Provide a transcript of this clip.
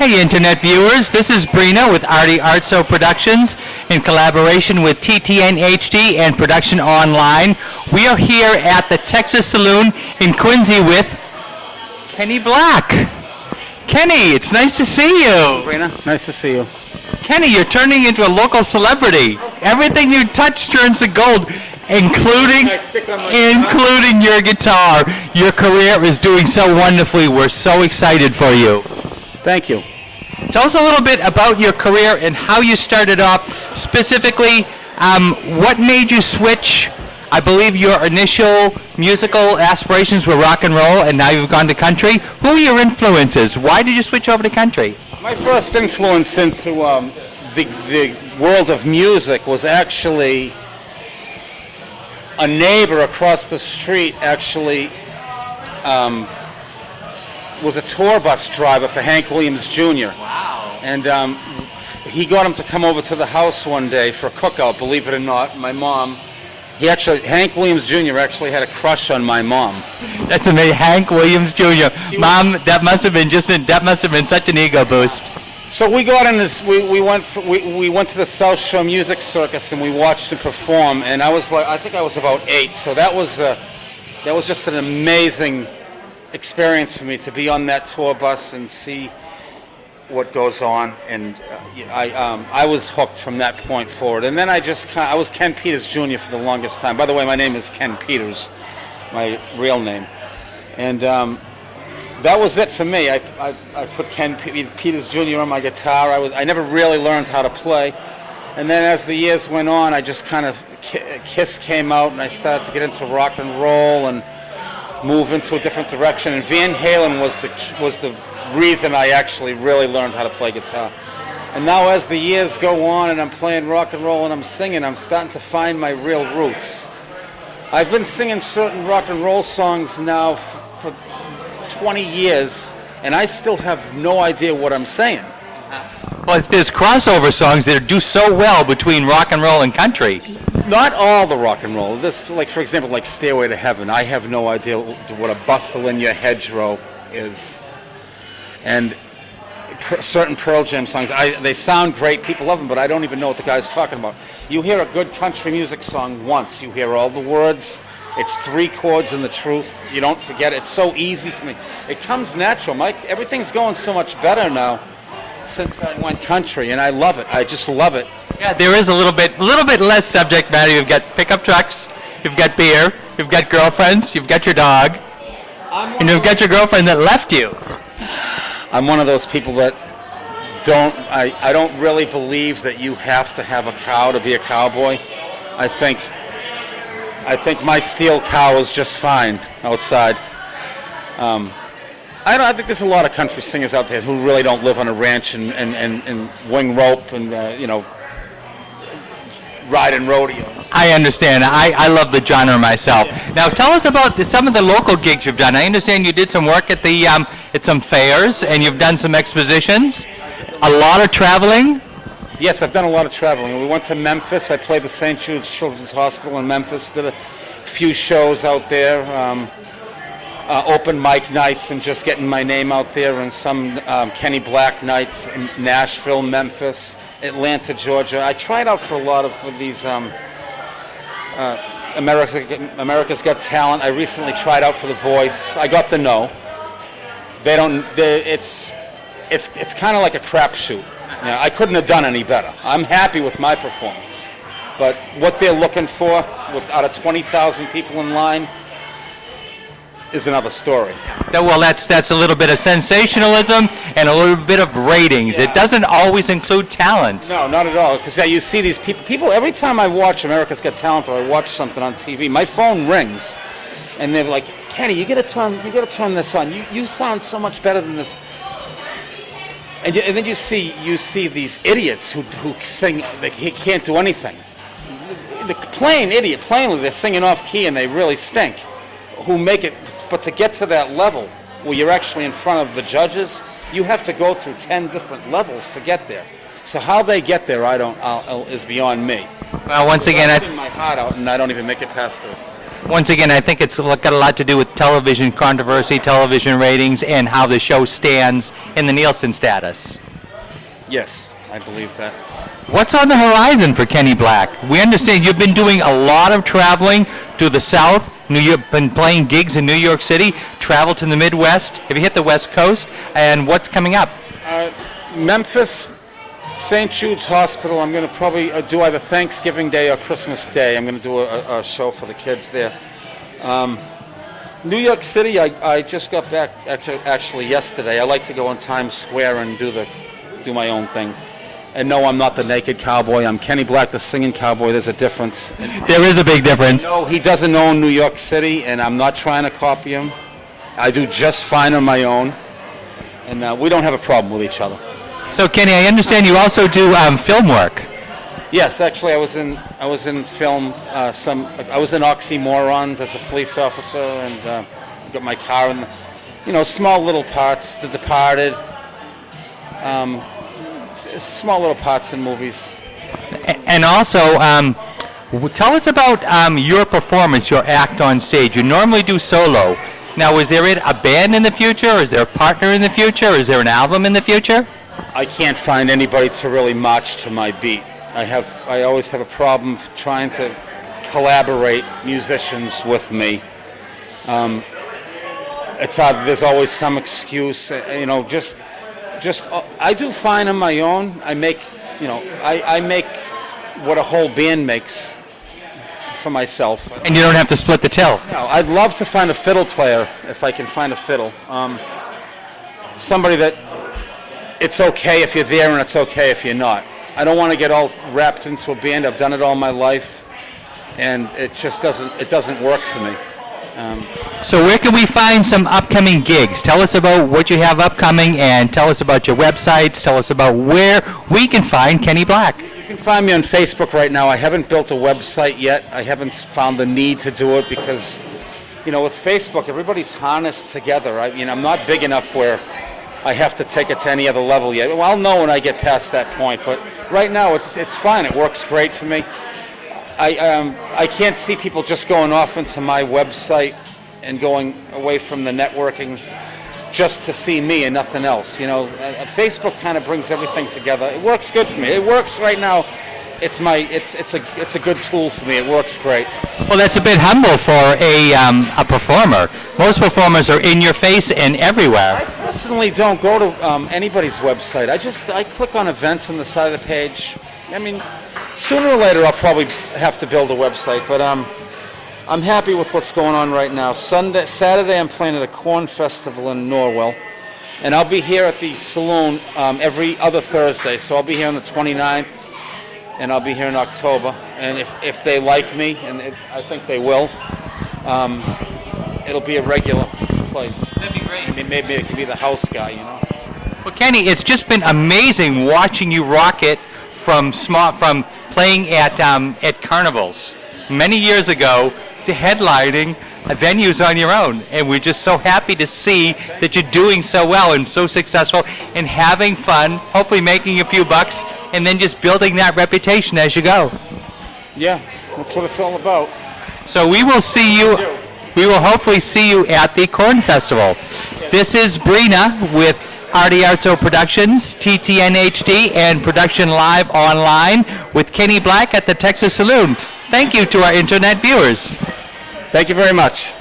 Hey Internet viewers, this is Brina with Artie Artso Productions in collaboration with TTN HD and Production Online. We are here at the Texas Saloon in Quincy with Kenny Black. Kenny, it's nice to see you. Brina, nice to see you. Kenny, you're turning into a local celebrity. Everything you touch turns to gold, including your guitar. Your career is doing so wonderfully. We're so excited for you. Thank you. Tell us a little bit about your career and how you started off. Specifically, what made you switch? I believe your initial musical aspirations were rock and roll, and now you've gone to country. Who are your influences? Why did you switch over to country? My first influence into the world of music was actually a neighbor across the street. Was a tour bus driver for Hank Williams Jr. Wow. And he got him to come over to the house one day for a cookout, believe it or not. My mom, Hank Williams Jr. actually had a crush on my mom. That's amazing. Hank Williams Jr. Mom, that must have been such an ego boost. So we got in this, we went to the South Shore Music Circus and we watched him perform, and I think I was about 8, so that was just an amazing experience for me to be on that tour bus and see what goes on, and I was hooked from that point forward. And then I was Ken Peters Jr. for the longest time. By the way, my name is Ken Peters, my real name, and that was it for me. I put Ken Peters Jr. on my guitar. I never really learned how to play, and then as the years went on, I just kind of Kiss came out, and I started to get into rock and roll and move into a different direction, and Van Halen was the reason I actually really learned how to play guitar. And now as the years go on and I'm playing rock and roll and I'm singing, I'm starting to find my real roots. I've been singing certain rock and roll songs now for 20 years, and I still have no idea what I'm saying. Well, there's crossover songs that do so well between rock and roll and country. Not all the rock and roll. This, like for example, like Stairway to Heaven. I have no idea what a bustle in your hedgerow is. And certain Pearl Jam songs, they sound great. People love them, but I don't even know what the guy's talking about. You hear a good country music song once. You hear all the words. It's 3 chords and the truth. You don't forget it. It's so easy for me. It comes natural. Everything's going so much better now since I went country, and I love it. I just love it. Yeah, there is a little bit less subject matter. You've got pickup trucks, you've got beer, you've got girlfriends, you've got your dog, and you've got your girlfriend that left you. I'm one of those people that I don't really believe that you have to have a cow to be a cowboy. I think my steel cow is just fine outside. I think there's a lot of country singers out there who really don't live on a ranch and wing rope and ride in rodeos. I understand. I love the genre myself. Yeah. Now tell us about some of the local gigs you've done. I understand you did some work at at some fairs, and you've done some expositions. A lot of traveling. Yes, I've done a lot of traveling. We went to Memphis. I played the St. Jude's Children's Hospital in Memphis. Did a few shows out there. Open mic nights and just getting my name out there, and some Kenny Black nights in Nashville, Memphis, Atlanta, Georgia. I tried out for a lot of these America's Got Talent. I recently tried out for The Voice. I got the no. It's kind of like a crapshoot. I couldn't have done any better. I'm happy with my performance, but what they're looking for, out of 20,000 people in line, is another story. Well, that's a little bit of sensationalism and a little bit of ratings. Yeah. It doesn't always include talent. No, not at all. Because you see these people. Every time I watch America's Got Talent or I watch something on TV, my phone rings, and they're like, "Kenny, you gotta turn this on. You sound so much better than this." And then you see these idiots who sing. They can't do anything. The plainly they're singing off key and they really stink. Who make it. But to get to that level where you're actually in front of the judges, you have to go through 10 different levels to get there. So how they get there, is beyond me. Well, once again, I sing my heart out, and I don't even make it past it. Once again, I think it's got a lot to do with television controversy, television ratings, and how the show stands in the Nielsen status. Yes, I believe that. What's on the horizon for Kenny Black? We understand you've been doing a lot of traveling to the South. You've been playing gigs in New York City, travel to the Midwest. Have you hit the West Coast? And what's coming up? Memphis, St. Jude's Hospital. I'm going to probably do either Thanksgiving Day or Christmas Day. I'm going to do a show for the kids there. New York City, I just got back actually yesterday. I like to go in Times Square and do my own thing. And no, I'm not the naked cowboy. I'm Kenny Black, the singing cowboy. There's a difference. There is a big difference. No, he doesn't own New York City, and I'm not trying to copy him. I do just fine on my own, and we don't have a problem with each other. So Kenny, I understand you also do film work. Yes, actually, I was in film. I was in Oxymorons as a police officer, and got my car in, small little parts. The Departed. Small little parts in movies. And also, tell us about your performance, your act on stage. You normally do solo. Now, is there a band in the future? Is there a partner in the future? Is there an album in the future? I can't find anybody to really march to my beat. I always have a problem trying to collaborate musicians with me. It's hard. There's always some excuse. Just I do fine on my own. I make what a whole band makes for myself. And you don't have to split the till. No, I'd love to find a fiddle player if I can find a fiddle. Somebody that it's okay if you're there and it's okay if you're not. I don't want to get all wrapped into a band. I've done it all my life, and it just doesn't work for me. So where can we find some upcoming gigs? Tell us about what you have upcoming, and tell us about your websites. Tell us about where we can find Kenny Black. You can find me on Facebook right now. I haven't built a website yet. I haven't found the need to do it because, with Facebook, everybody's harnessed together. I'm not big enough where I have to take it to any other level yet. Well, I'll know when I get past that point, but right now it's fine. It works great for me. I can't see people just going off into my website and going away from the networking just to see me and nothing else. Facebook kind of brings everything together. It works good for me. It works right now. It's a good tool for me. It works great. Well, that's a bit humble for a performer. Most performers are in your face and everywhere. I personally don't go to anybody's website. I click on events on the side of the page. Sooner or later I'll probably have to build a website, but I'm happy with what's going on right now. Saturday I'm playing at a corn festival in Norwell, and I'll be here at the saloon every other Thursday. So I'll be here on the 29th, and I'll be here in October. And if they like me, and I think they will, it'll be a regular place. That'd be great. Maybe it could be the house guy, Well, Kenny, it's just been amazing watching you rock it from playing at carnivals many years ago to headlining venues on your own, and we're just so happy to see that you're doing so well and so successful and having fun, hopefully making a few bucks, and then just building that reputation as you go. Yeah, that's what it's all about. So we will hopefully see you at the Corn Festival. This is Brina with Artie Artso Productions, TTN HD, and Production Live Online with Kenny Black at the Texas Saloon. Thank you to our internet viewers. Thank you very much.